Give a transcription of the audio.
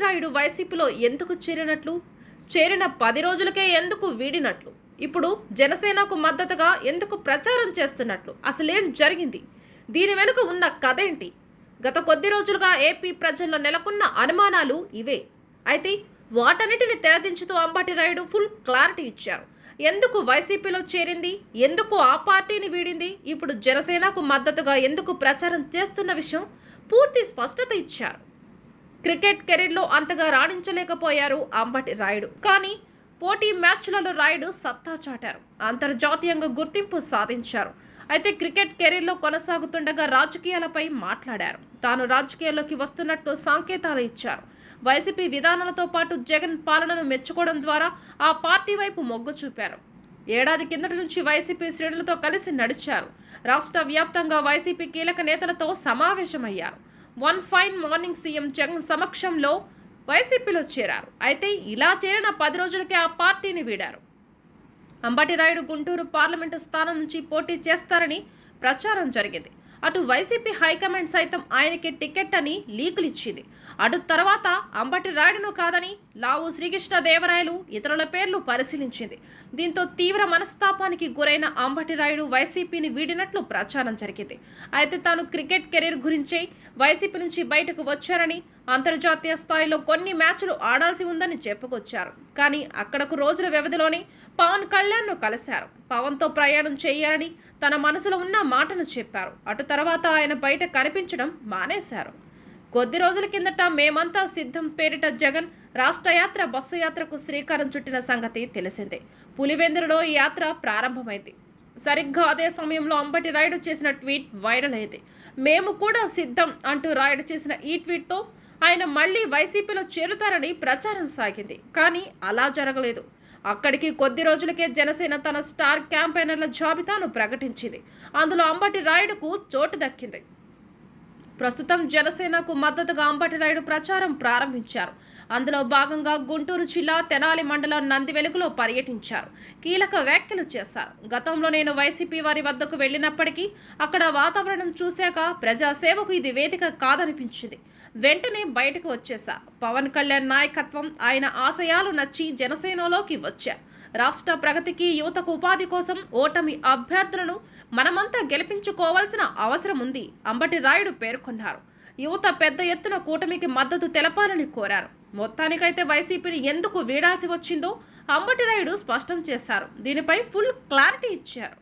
రాయుడు వైసీపీలో ఎందుకు చేరిన 10 రోజులకే ఎందుకు వీడినట్లు, ఇప్పుడు జనసేనకు మద్దతుగా ఎందుకు ప్రచారం చేస్తున్నట్లు, అసలేం జరిగింది, దీని వెనుక ఉన్న కథ ఏంటి? గత కొద్ది రోజులుగా ఏపీ ప్రజల్లో నెలకొన్న అనుమానాలు ఇవే. అయితే వాటన్నిటిని తెరదించుతూ అంబటి రాయుడు ఫుల్ క్లారిటీ ఇచ్చారు. ఎందుకు వైసీపీలో చేరింది, ఎందుకు ఆ పార్టీని వీడింది, ఇప్పుడు జనసేనకు మద్దతుగా ఎందుకు ప్రచారం చేస్తున్న విషయం పూర్తి స్పష్టత ఇచ్చారు. క్రికెట్ కెరీర్లో అంతగా రాణించలేకపోయారు అంబటి రాయుడు. కానీ పోటీ మ్యాచ్లలో రాయుడు సత్తా చాటారు, అంతర్జాతీయంగా గుర్తింపు సాధించారు. అయితే క్రికెట్ కెరీర్లో కొనసాగుతుండగా రాజకీయాలపై మాట్లాడారు. తాను రాజకీయాల్లోకి వస్తున్నట్టు సంకేతాలు ఇచ్చారు. వైసీపీ విధానాలతో పాటు జగన్ పాలనను మెచ్చుకోవడం ద్వారా ఆ పార్టీ వైపు మొగ్గు చూపారు. ఏడాది కిందటి నుంచి వైసీపీ శ్రేణులతో కలిసి నడిచారు. రాష్ట్ర వ్యాప్తంగా వైసీపీ కీలక నేతలతో సమావేశమయ్యారు. One fine morning CM Jagan సమక్షంలో వైసీపీలో చేరారు. అయితే ఇలా చేరిన 10 రోజులకే ఆ పార్టీని వీడారు. అంబటి రాయుడు గుంటూరు పార్లమెంటు స్థానం నుంచి పోటీ చేస్తారని ప్రచారం జరిగింది. అటు వైసీపీ హైకమాండ్ సైతం ఆయనకి టికెట్ అని లీకులు ఇచ్చింది. అటు తర్వాత అంబటి రాయుడును కాదని లావు శ్రీకృష్ణదేవరాయలు ఇతరుల పేర్లు పరిశీలించింది. దీంతో తీవ్ర మనస్తాపానికి గురైన అంబటి రాయుడు వైసీపీని వీడినట్లు ప్రచారం జరిగింది. అయితే తాను క్రికెట్ కెరీర్ గురించే వైసీపీ నుంచి బయటకు వచ్చారని, అంతర్జాతీయ స్థాయిలో కొన్ని మ్యాచ్లు ఆడాల్సి ఉందని చెప్పుకొచ్చారు. కానీ అక్కడకు రోజుల వ్యవధిలోనే పవన్ కళ్యాణ్ను కలిశారు. పవన్తో ప్రయాణం చేయాలని తన మనసులో ఉన్న మాటను చెప్పారు. అటు తర్వాత ఆయన బయట కనిపించడం మానేశారు. కొద్ది రోజుల కిందట మేమంతా సిద్ధం పేరిట జగన్ రాష్ట్ర యాత్ర బస్సు యాత్రకు శ్రీకారం చుట్టిన సంగతి తెలిసిందే. పులివెందులలో ఈ యాత్ర ప్రారంభమైంది. సరిగ్గా అదే సమయంలో అంబటి రాయుడు చేసిన ట్వీట్ వైరల్ అయింది. మేము కూడా సిద్ధం అంటూ రాయుడు చేసిన ఈ ట్వీట్తో ఆయన మళ్ళీ వైసీపీలో చేరుతారని ప్రచారం సాగింది. కానీ అలా జరగలేదు. అక్కడికి కొద్ది రోజులకే జనసేన తన స్టార్ క్యాంపెయినర్ల జాబితాను ప్రకటించింది. అందులో అంబటి రాయుడుకు చోటు దక్కింది. ప్రస్తుతం జనసేనకు మద్దతుగా అంబటి రాయుడు ప్రచారం ప్రారంభించారు. అందులో భాగంగా గుంటూరు జిల్లా తెనాలి మండలం నందివెలుగులో పర్యటించారు. కీలక వ్యాఖ్యలు చేశారు. గతంలో నేను వైసీపీ వారి వద్దకు వెళ్ళినప్పటికీ అక్కడ వాతావరణం చూశాక ప్రజాసేవకు ఇది వేదిక కాదనిపించింది. వెంటనే బయటకు వచ్చేశా. పవన్ కళ్యాణ్ నాయకత్వం, ఆయన ఆశయాలు నచ్చి జనసేనలోకి వచ్చా. రాష్ట్ర ప్రగతికి, యువతకు ఉపాధి కోసం ఓటమి అభ్యర్థులను మనమంతా గెలిపించుకోవాల్సిన అవసరం ఉంది అంబటి రాయుడు పేర్కొన్నారు. యువత పెద్ద ఎత్తున కూటమికి మద్దతు తెలపాలని కోరారు. మొత్తానికైతే వైసీపీని ఎందుకు వీడాల్సి వచ్చిందో అంబటి రాయుడు స్పష్టం చేశారు. దీనిపై ఫుల్ క్లారిటీ ఇచ్చారు.